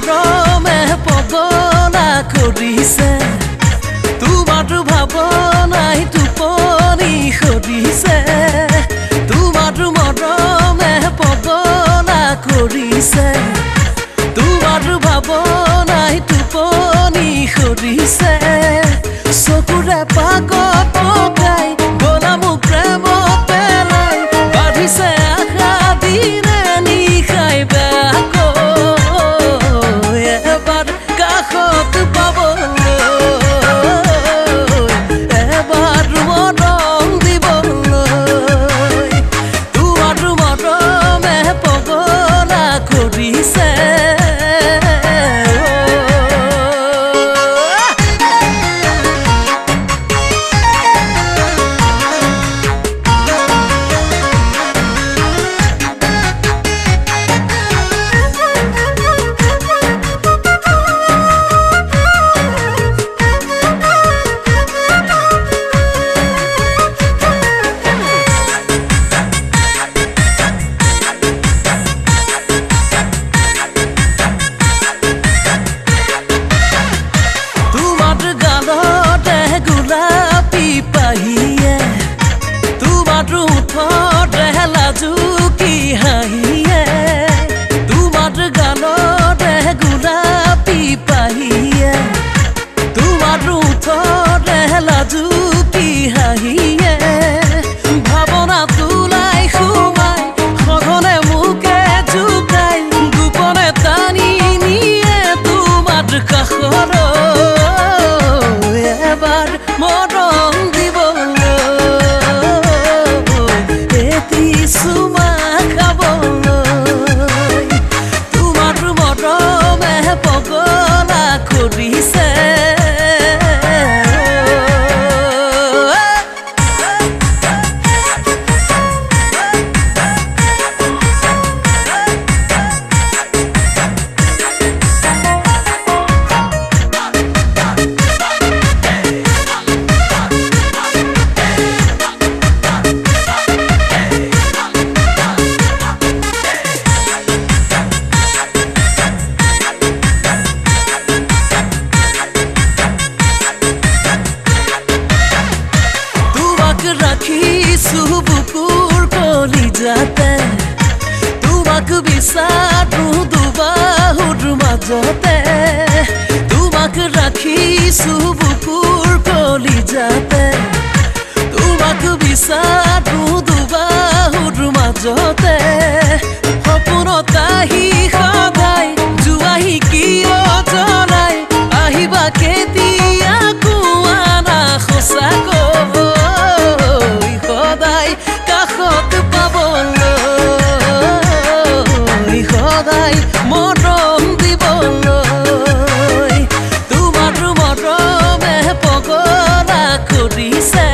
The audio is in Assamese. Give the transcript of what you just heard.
মৰমে পগলা কৰিছে তোমাৰো ভাৱনাই টোপনি সৰিছে তোমাৰো মৰমে পগলা কৰিছে তোমাৰো ভাৱনাই টোপনি সৰিছে চকুৰে পাকত পকাই গলা মোক প্ৰেমত পেলাই বাঢ়িছে আশা দিনে নিশাই বেয়াকৈ এবাৰ কাষত পাবলৈ এবাৰ মৰম দিবলৈ তোমাৰো মৰমে পগলা কৰিছে তোমাৰো ওঠৰে লাজুকী হাঁহিয়ে তোমাৰ গালতে গোলাপী পাহিয়ে তোমাৰো ওঠৰে লাজুকী হাঁহিয়ে ভাৱনা তোলাই সোমাই সঘনে মোকে জোকাই গোপনে টানি নিয়ে তোমাৰ কাষলৈ এবাৰ মৰম চুমা খাবলৈ তোমাৰো মৰমে পগলা কৰিছে ৰাখিছো বুকুৰ কলিজাতে তোমাক বিচাৰো দুবাহুৰ মাজতে তোমাক ৰাখিছো বুকুৰ কলিজাতে তোমাক বিচাৰো দুবাহুৰ মাজতে সপোনত আহি সদায় জোৱাহি কিয় জনাই আহিবা কেতিয়া কোৱানা সঁচাকৈ কাষত পাবলৈ সদায় মৰম দিবলৈ তোমাৰো মৰমে পগলা কৰিছে